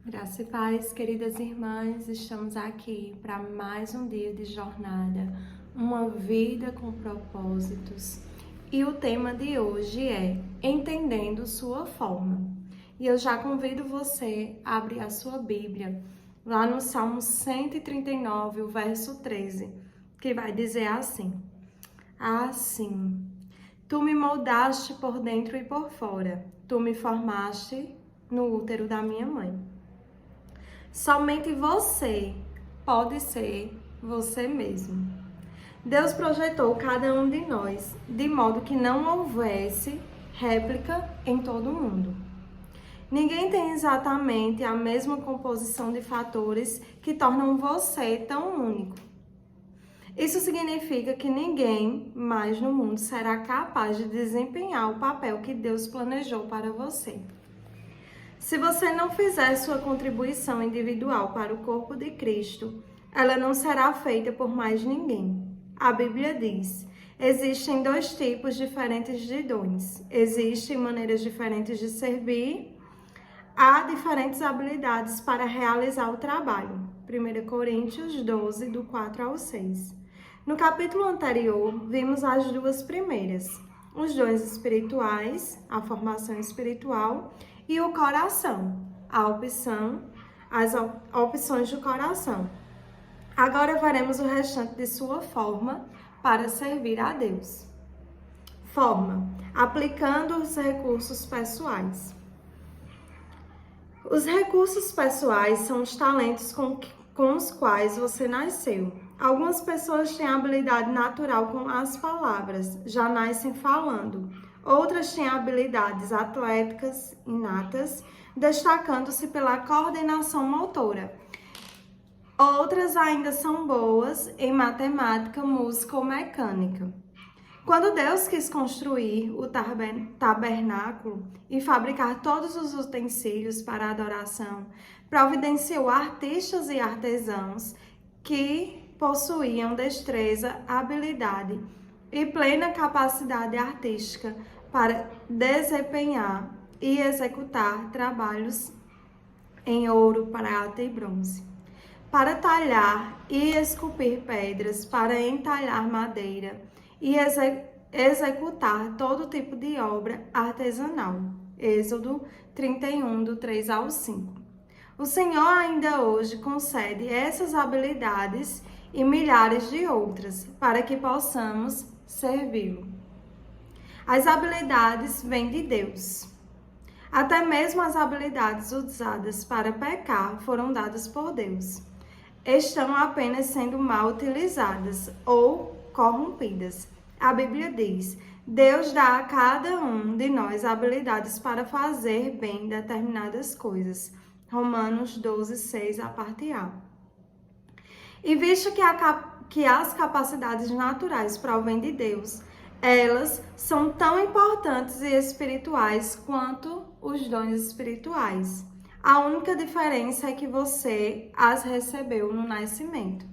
Graça e paz, queridas irmãs, estamos aqui para mais um dia de jornada, uma vida com propósitos. E o tema de hoje é Entendendo Sua Forma. E eu já convido você a abrir a sua Bíblia, lá no Salmo 139, o verso 13, que vai dizer assim: Assim, tu me moldaste por dentro e por fora, tu me formaste no útero da minha mãe. Somente você pode ser você mesmo. Deus projetou cada um de nós de modo que não houvesse réplica em todo mundo. Ninguém tem exatamente a mesma composição de fatores que tornam você tão único. Isso significa que ninguém mais no mundo será capaz de desempenhar o papel que Deus planejou para você. Se você não fizer sua contribuição individual para o corpo de Cristo, ela não será feita por mais ninguém. A Bíblia diz: existem dois tipos diferentes de dons, existem maneiras diferentes de servir, há diferentes habilidades para realizar o trabalho. 1 Coríntios 12, do 4 ao 6. No capítulo anterior, vimos as duas primeiras, os dons espirituais, a formação espiritual, e o coração, as opções do coração. Agora veremos o restante de sua forma para servir a Deus. Forma, aplicando os recursos pessoais. Os recursos pessoais são os talentos com os quais você nasceu. Algumas pessoas têm habilidade natural com as palavras, já nascem falando. Outras têm habilidades atléticas inatas, destacando-se pela coordenação motora. Outras ainda são boas em matemática, música ou mecânica. Quando Deus quis construir o tabernáculo e fabricar todos os utensílios para a adoração, providenciou artistas e artesãos que possuíam destreza, habilidade e plena capacidade artística para desempenhar e executar trabalhos em ouro, prata e bronze, para talhar e esculpir pedras, para entalhar madeira e executar todo tipo de obra artesanal. Êxodo 31, do 3 ao 5. O Senhor ainda hoje concede essas habilidades e milhares de outras para que possamos servi-lo. As habilidades vêm de Deus. Até mesmo as habilidades usadas para pecar foram dadas por Deus. Estão apenas sendo mal utilizadas ou corrompidas. A Bíblia diz: Deus dá a cada um de nós habilidades para fazer bem determinadas coisas. Romanos 12, 6, a parte A. E visto que as capacidades naturais provêm de Deus, elas são tão importantes e espirituais quanto os dons espirituais. A única diferença é que você as recebeu no nascimento.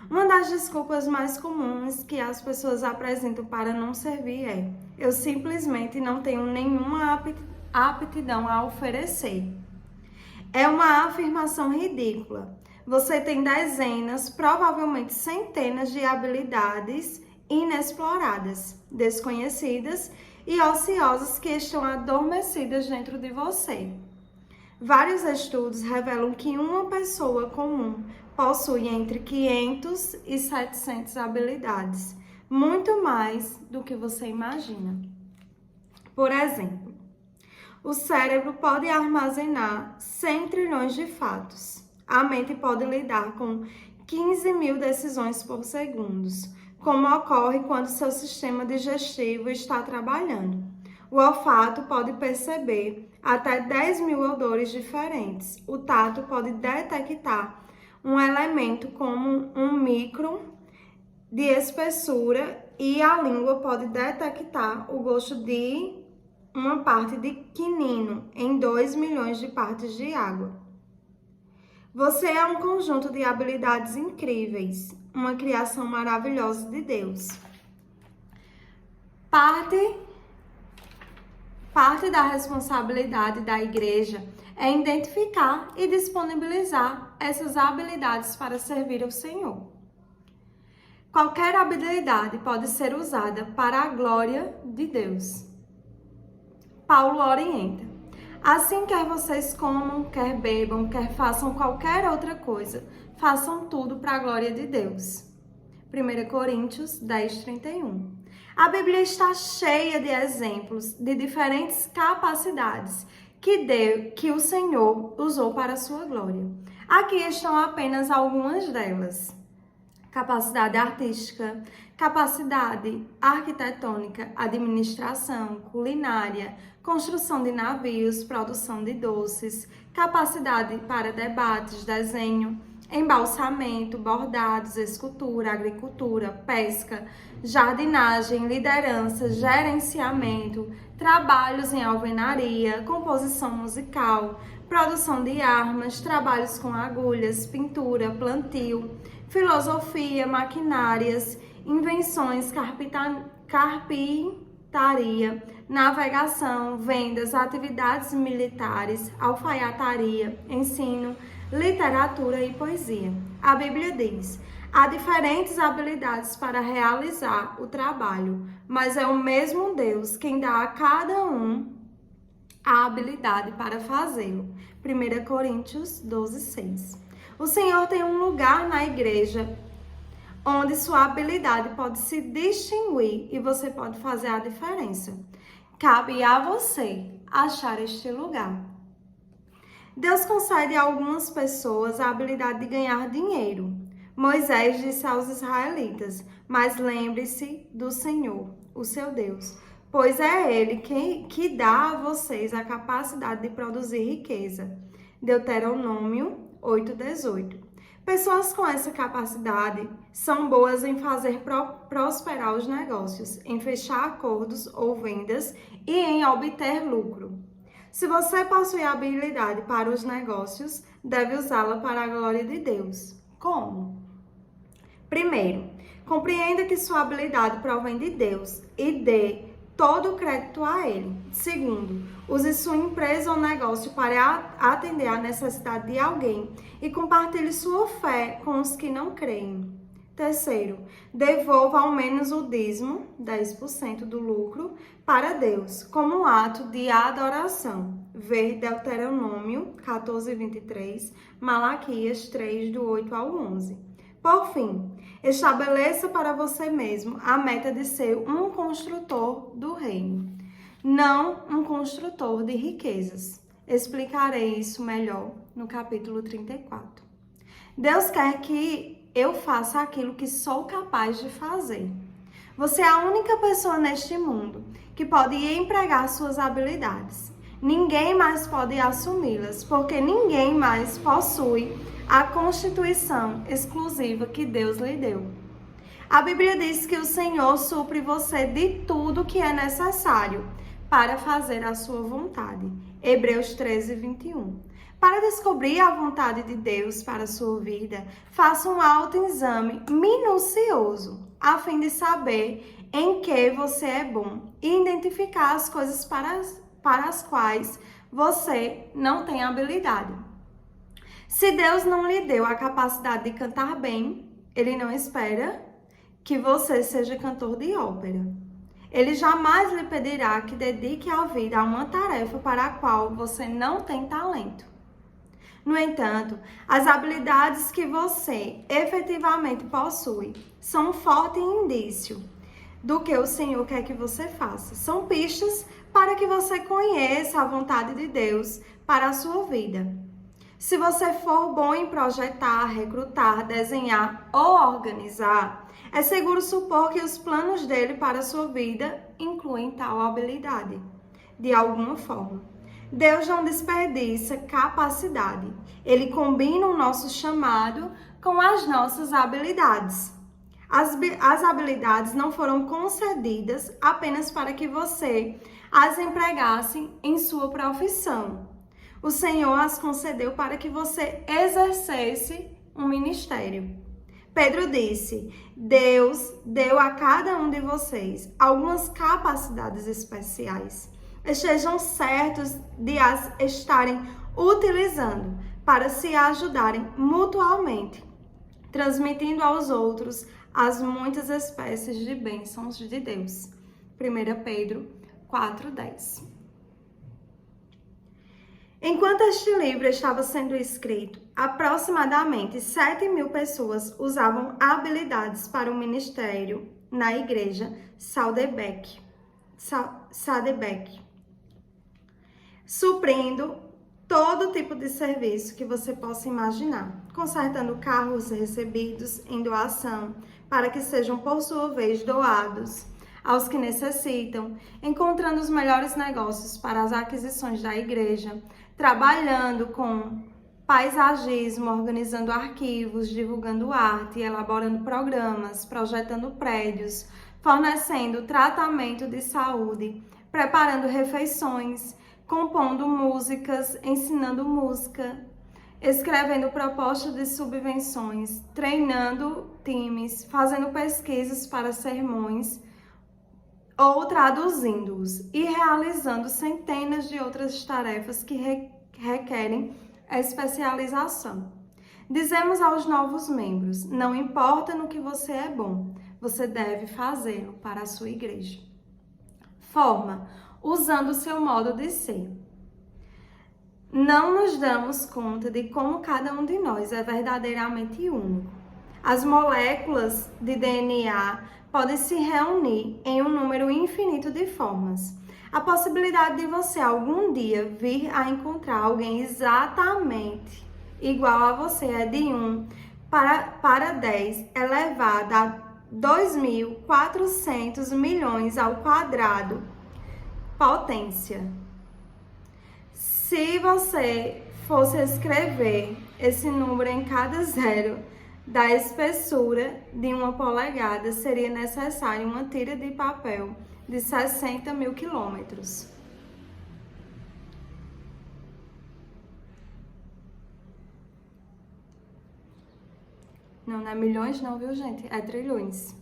Uma das desculpas mais comuns que as pessoas apresentam para não servir é: eu simplesmente não tenho nenhuma aptidão a oferecer. É uma afirmação ridícula. Você tem dezenas, provavelmente centenas de habilidades inexploradas, desconhecidas e ociosas que estão adormecidas dentro de você. Vários estudos revelam que uma pessoa comum possui entre 500 e 700 habilidades, muito mais do que você imagina. Por exemplo, o cérebro pode armazenar 100 trilhões de fatos. A mente pode lidar com 15 mil decisões por segundo, como ocorre quando seu sistema digestivo está trabalhando. O olfato pode perceber até 10 mil odores diferentes. O tato pode detectar um elemento como um micron de espessura e a língua pode detectar o gosto de uma parte de quinino em 2 milhões de partes de água. Você é um conjunto de habilidades incríveis, uma criação maravilhosa de Deus. Parte da responsabilidade da igreja é identificar e disponibilizar essas habilidades para servir ao Senhor. Qualquer habilidade pode ser usada para a glória de Deus. Paulo orienta: assim, quer vocês comam, quer bebam, quer façam qualquer outra coisa, façam tudo para a glória de Deus. 1 Coríntios 10:31. A Bíblia está cheia de exemplos de diferentes capacidades que o Senhor usou para a sua glória. Aqui estão apenas algumas delas: capacidade artística, capacidade arquitetônica, administração, culinária, construção de navios, produção de doces, capacidade para debates, desenho, embalsamento, bordados, escultura, agricultura, pesca, jardinagem, liderança, gerenciamento, trabalhos em alvenaria, composição musical, produção de armas, trabalhos com agulhas, pintura, plantio, filosofia, maquinárias, invenções, carpintaria, navegação, vendas, atividades militares, alfaiataria, ensino, literatura e poesia. A Bíblia diz: há diferentes habilidades para realizar o trabalho, mas é o mesmo Deus quem dá a cada um a habilidade para fazê-lo. 1 Coríntios 12:6. O Senhor tem um lugar na igreja onde sua habilidade pode se distinguir e você pode fazer a diferença. Cabe a você achar este lugar. Deus concede a algumas pessoas a habilidade de ganhar dinheiro. Moisés disse aos israelitas: mas lembre-se do Senhor, o seu Deus, pois é Ele que dá a vocês a capacidade de produzir riqueza. Deuteronômio 8:18. Pessoas com essa capacidade são boas em fazer prosperar os negócios, em fechar acordos ou vendas e em obter lucro. Se você possui habilidade para os negócios, deve usá-la para a glória de Deus. Como? Primeiro, compreenda que sua habilidade provém de Deus e dê todo o crédito a Ele. Segundo, use sua empresa ou negócio para atender à necessidade de alguém e compartilhe sua fé com os que não creem. Terceiro, devolva ao menos o dízimo, 10% do lucro, para Deus, como um ato de adoração. Ver Deuteronômio 14:23, Malaquias 3, do 8 ao 11. Por fim, estabeleça para você mesmo a meta de ser um construtor do reino, não um construtor de riquezas. Explicarei isso melhor no capítulo 34. Deus quer que eu faça aquilo que sou capaz de fazer. Você é a única pessoa neste mundo que pode empregar suas habilidades. Ninguém mais pode assumi-las, porque ninguém mais possui a constituição exclusiva que Deus lhe deu. A Bíblia diz que o Senhor supre você de tudo que é necessário para fazer a sua vontade. Hebreus 13:21. Para descobrir a vontade de Deus para a sua vida, faça um autoexame minucioso, a fim de saber em que você é bom e identificar as coisas para as quais você não tem habilidade. Se Deus não lhe deu a capacidade de cantar bem, Ele não espera que você seja cantor de ópera. Ele jamais lhe pedirá que dedique a vida a uma tarefa para a qual você não tem talento. No entanto, as habilidades que você efetivamente possui são um forte indício do que o Senhor quer que você faça. São pistas para que você conheça a vontade de Deus para a sua vida. Se você for bom em projetar, recrutar, desenhar ou organizar, é seguro supor que os planos dele para a sua vida incluem tal habilidade, de alguma forma. Deus não desperdiça capacidade. Ele combina o nosso chamado com as nossas habilidades. As habilidades não foram concedidas apenas para que você as empregasse em sua profissão. O Senhor as concedeu para que você exercesse um ministério. Pedro disse: Deus deu a cada um de vocês algumas capacidades especiais. Estejam certos de as estarem utilizando para se ajudarem mutuamente, transmitindo aos outros as muitas espécies de bênçãos de Deus. 1 Pedro 4:10. Enquanto este livro estava sendo escrito, aproximadamente 7.000 pessoas usavam habilidades para o ministério na igreja Saddleback, suprindo todo tipo de serviço que você possa imaginar, consertando carros recebidos em doação para que sejam por sua vez doados aos que necessitam, encontrando os melhores negócios para as aquisições da igreja, trabalhando com paisagismo, organizando arquivos, divulgando arte, elaborando programas, projetando prédios, fornecendo tratamento de saúde, preparando refeições, compondo músicas, ensinando música, escrevendo propostas de subvenções, treinando times, fazendo pesquisas para sermões ou traduzindo-os e realizando centenas de outras tarefas que requerem especialização. Dizemos aos novos membros: não importa no que você é bom, você deve fazê-lo para a sua igreja. Forma, usando o seu modo de ser. Não nos damos conta de como cada um de nós é verdadeiramente único. As moléculas de DNA podem se reunir em um número infinito de formas. A possibilidade de você algum dia vir a encontrar alguém exatamente igual a você é de 1 para 10 elevado a 2.400 milhões ao quadrado potência. Se você fosse escrever esse número em cada zero da espessura de 1 polegada, seria necessário uma tira de papel de 60.000 quilômetros. Não é milhões não, viu, gente? É trilhões.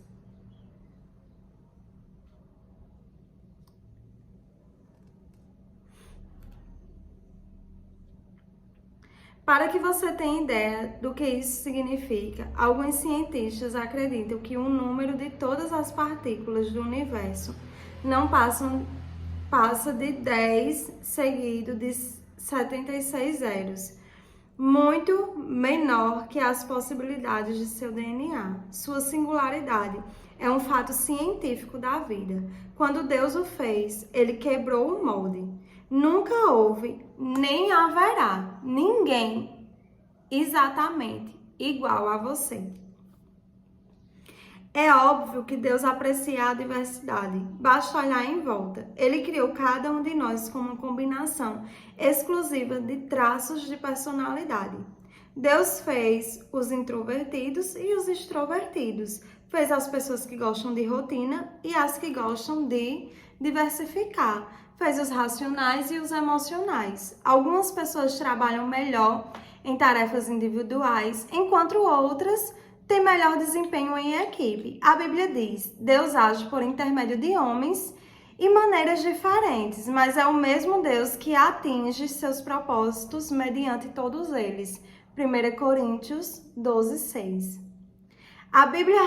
Para que você tenha ideia do que isso significa, alguns cientistas acreditam que o número de todas as partículas do universo não passa de 10 seguido de 76 zeros, muito menor que as possibilidades de seu DNA. Sua singularidade é um fato científico da vida. Quando Deus o fez, ele quebrou o molde. Nunca houve, nem haverá ninguém exatamente igual a você. É óbvio que Deus aprecia a diversidade. Basta olhar em volta. Ele criou cada um de nós com uma combinação exclusiva de traços de personalidade. Deus fez os introvertidos e os extrovertidos. Fez as pessoas que gostam de rotina e as que gostam de diversificar. Fez os racionais e os emocionais. Algumas pessoas trabalham melhor em tarefas individuais, enquanto outras têm melhor desempenho em equipe. A Bíblia diz: Deus age por intermédio de homens e maneiras diferentes, mas é o mesmo Deus que atinge seus propósitos mediante todos eles. 1 Coríntios 12:6. A Bíblia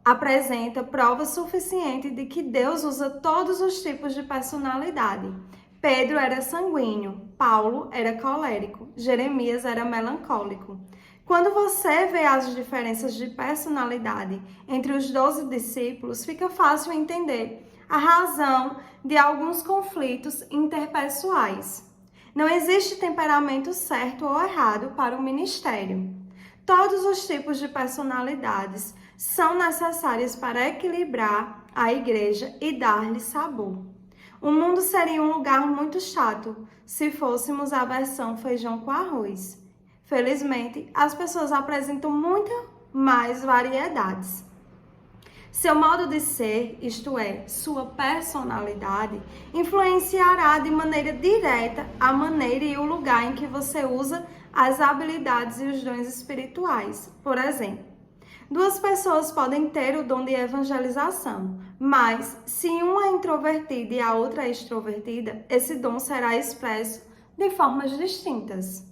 apresenta prova suficiente de que Deus usa todos os tipos de personalidade. Pedro era sanguíneo, Paulo era colérico, Jeremias era melancólico. Quando você vê as diferenças de personalidade entre os 12 discípulos, fica fácil entender a razão de alguns conflitos interpessoais. Não existe temperamento certo ou errado para o ministério. Todos os tipos de personalidades são necessárias para equilibrar a igreja e dar-lhe sabor. O mundo seria um lugar muito chato se fôssemos a versão feijão com arroz. Felizmente, as pessoas apresentam muito mais variedades. Seu modo de ser, isto é, sua personalidade, influenciará de maneira direta a maneira e o lugar em que você usa as habilidades e os dons espirituais. Por exemplo, duas pessoas podem ter o dom de evangelização, mas se uma é introvertida e a outra é extrovertida, esse dom será expresso de formas distintas.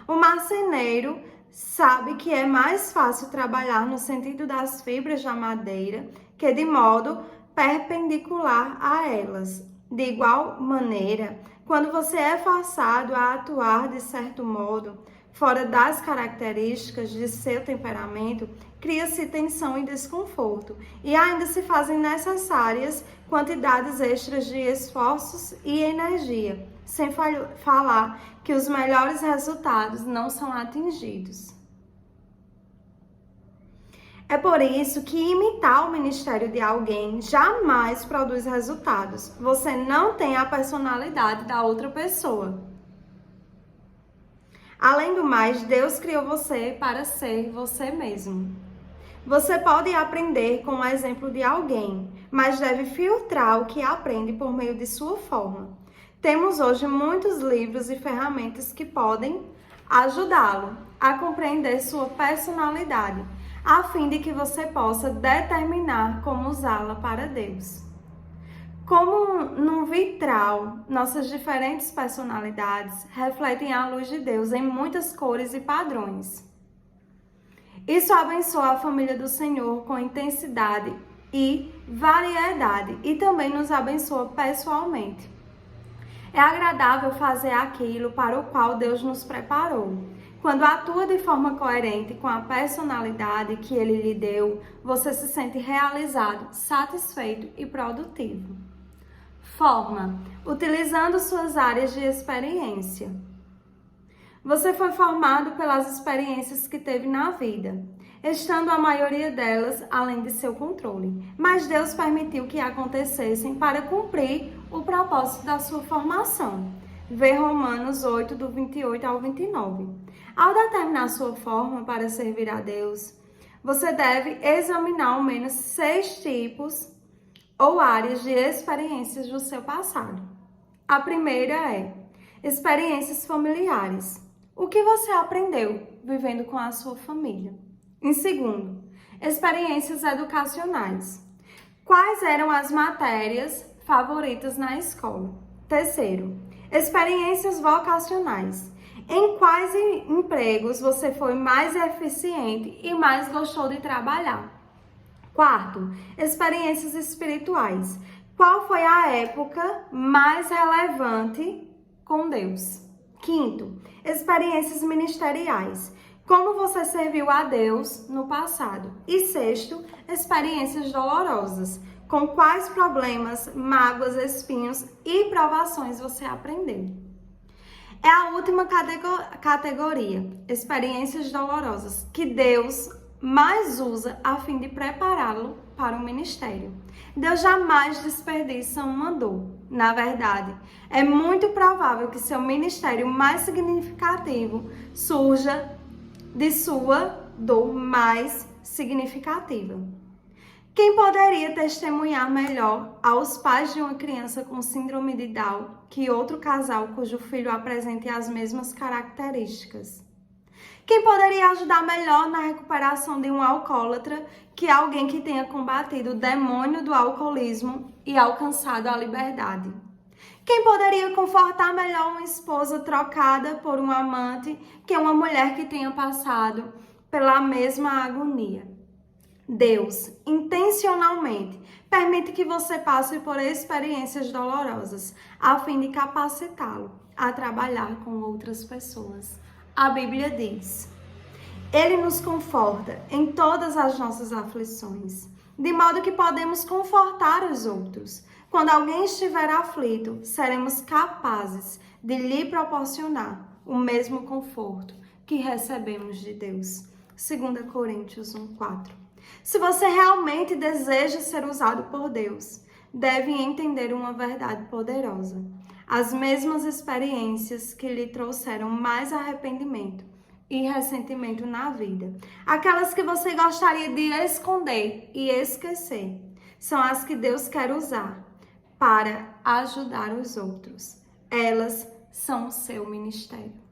O marceneiro sabe que é mais fácil trabalhar no sentido das fibras da madeira que de modo perpendicular a elas. De igual maneira, quando você é forçado a atuar de certo modo, fora das características de seu temperamento, cria-se tensão e desconforto, e ainda se fazem necessárias quantidades extras de esforços e energia, sem falar que os melhores resultados não são atingidos. É por isso que imitar o ministério de alguém jamais produz resultados. Você não tem a personalidade da outra pessoa. Além do mais, Deus criou você para ser você mesmo. Você pode aprender com o exemplo de alguém, mas deve filtrar o que aprende por meio de sua forma. Temos hoje muitos livros e ferramentas que podem ajudá-lo a compreender sua personalidade, a fim de que você possa determinar como usá-la para Deus. Como num vitral, nossas diferentes personalidades refletem a luz de Deus em muitas cores e padrões. Isso abençoa a família do Senhor com intensidade e variedade e também nos abençoa pessoalmente. É agradável fazer aquilo para o qual Deus nos preparou. Quando atua de forma coerente com a personalidade que Ele lhe deu, você se sente realizado, satisfeito e produtivo. Forma, utilizando suas áreas de experiência. Você foi formado pelas experiências que teve na vida, estando a maioria delas além de seu controle. Mas Deus permitiu que acontecessem para cumprir o propósito da sua formação. Vê Romanos 8, do 28 ao 29. Ao determinar sua forma para servir a Deus, você deve examinar ao menos 6 tipos ou áreas de experiências do seu passado. A primeira é experiências familiares. O que você aprendeu vivendo com a sua família? Em segundo, experiências educacionais. Quais eram as matérias favoritas na escola? Terceiro, experiências vocacionais. Em quais empregos você foi mais eficiente e mais gostou de trabalhar? Quarto, experiências espirituais. Qual foi a época mais relevante com Deus? Quinto, experiências ministeriais. Como você serviu a Deus no passado? E sexto, experiências dolorosas. Com quais problemas, mágoas, espinhos e provações você aprendeu? É a última categoria, experiências dolorosas, que Deus mais usa a fim de prepará-lo para o ministério. Deus jamais desperdiça uma dor. Na verdade, é muito provável que seu ministério mais significativo surja de sua dor mais significativa. Quem poderia testemunhar melhor aos pais de uma criança com síndrome de Down que outro casal cujo filho apresente as mesmas características? Quem poderia ajudar melhor na recuperação de um alcoólatra que alguém que tenha combatido o demônio do alcoolismo e alcançado a liberdade? Quem poderia confortar melhor uma esposa trocada por um amante que uma mulher que tenha passado pela mesma agonia? Deus, intencionalmente, permite que você passe por experiências dolorosas, a fim de capacitá-lo a trabalhar com outras pessoas. A Bíblia diz: Ele nos conforta em todas as nossas aflições, de modo que podemos confortar os outros. Quando alguém estiver aflito, seremos capazes de lhe proporcionar o mesmo conforto que recebemos de Deus. 2 Coríntios 1:4. Se você realmente deseja ser usado por Deus, deve entender uma verdade poderosa. As mesmas experiências que lhe trouxeram mais arrependimento e ressentimento na vida, aquelas que você gostaria de esconder e esquecer, são as que Deus quer usar para ajudar os outros. Elas são o seu ministério.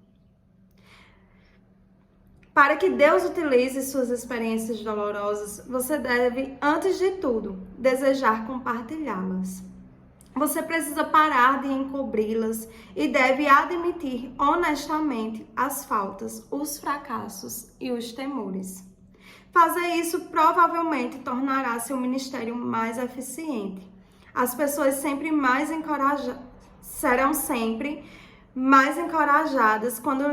Para que Deus utilize suas experiências dolorosas, você deve, antes de tudo, desejar compartilhá-las. Você precisa parar de encobri-las e deve admitir honestamente as faltas, os fracassos e os temores. Fazer isso provavelmente tornará seu ministério mais eficiente. As pessoas serão sempre mais encorajadas quando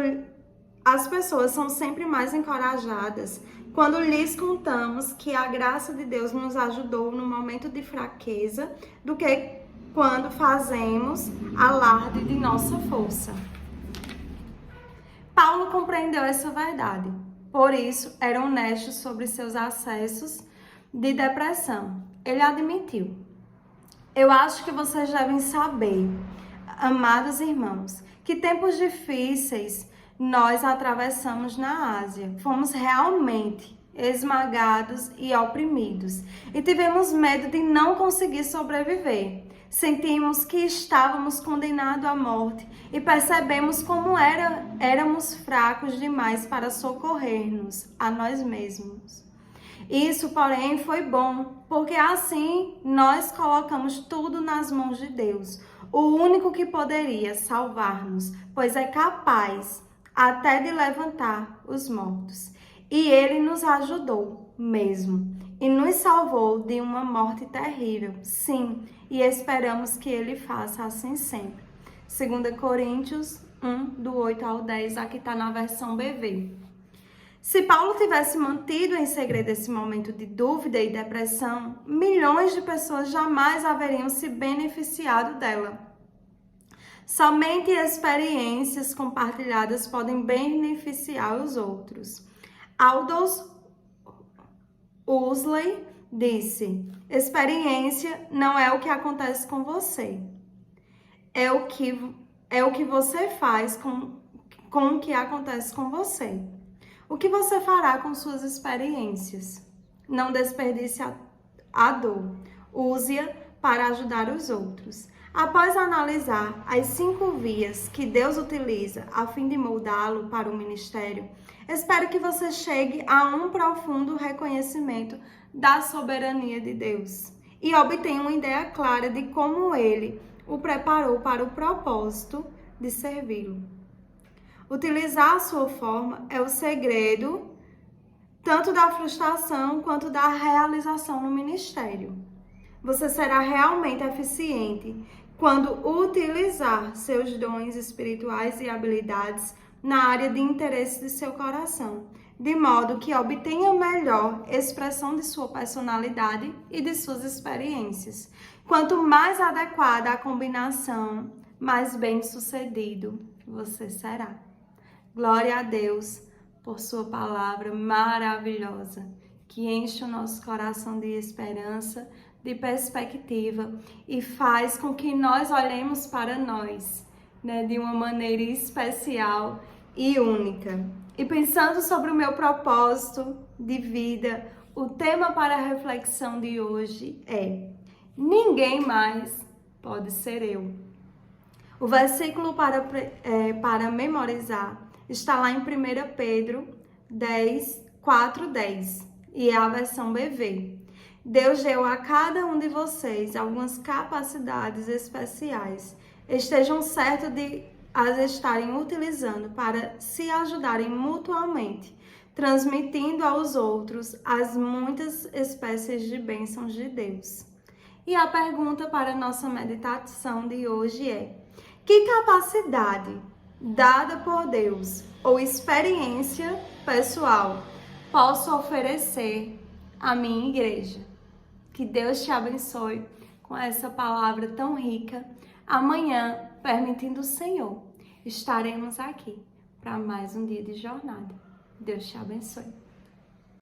as pessoas são sempre mais encorajadas quando lhes contamos que a graça de Deus nos ajudou no momento de fraqueza do que quando fazemos alarde de nossa força. Paulo compreendeu essa verdade. Por isso, era honesto sobre seus acessos de depressão. Ele admitiu: eu acho que vocês devem saber, amados irmãos, que tempos difíceis nós atravessamos na Ásia. Fomos realmente esmagados e oprimidos e tivemos medo de não conseguir sobreviver. Sentimos que estávamos condenados à morte e percebemos como éramos fracos demais para socorrer-nos a nós mesmos. Isso, porém, foi bom, porque assim nós colocamos tudo nas mãos de Deus, o único que poderia salvar-nos, pois é capaz até de levantar os mortos. E Ele nos ajudou mesmo e nos salvou de uma morte terrível. Sim, e esperamos que Ele faça assim sempre. 2 Coríntios 1, do 8 ao 10, aqui está na versão BV. Se Paulo tivesse mantido em segredo esse momento de dúvida e depressão, milhões de pessoas jamais haveriam se beneficiado dela. Somente experiências compartilhadas podem beneficiar os outros. Aldous Huxley disse: experiência não é o que acontece com você, é o que você faz com o que acontece com você. O que você fará com suas experiências? Não desperdice a dor, use-a para ajudar os outros. Após analisar as 5 vias que Deus utiliza a fim de moldá-lo para o ministério, espero que você chegue a um profundo reconhecimento da soberania de Deus e obtenha uma ideia clara de como Ele o preparou para o propósito de servi-lo. Utilizar a sua forma é o segredo tanto da frustração quanto da realização no ministério. Você será realmente eficiente quando utilizar seus dons espirituais e habilidades na área de interesse de seu coração, de modo que obtenha melhor expressão de sua personalidade e de suas experiências. Quanto mais adequada a combinação, mais bem-sucedido você será. Glória a Deus por sua palavra maravilhosa, que enche o nosso coração de esperança, de perspectiva e faz com que nós olhemos para nós, de uma maneira especial e única. E pensando sobre o meu propósito de vida, o tema para a reflexão de hoje é: ninguém mais pode ser eu. O versículo para memorizar está lá em 1 Pedro 10, 4, 10 e é a versão BV. Deus deu a cada um de vocês algumas capacidades especiais. Estejam certos de as estarem utilizando para se ajudarem mutuamente, transmitindo aos outros as muitas espécies de bênçãos de Deus. E a pergunta para a nossa meditação de hoje é: que capacidade dada por Deus ou experiência pessoal posso oferecer à minha igreja? Que Deus te abençoe com essa palavra tão rica. Amanhã, permitindo o Senhor, estaremos aqui para mais um dia de jornada. Deus te abençoe.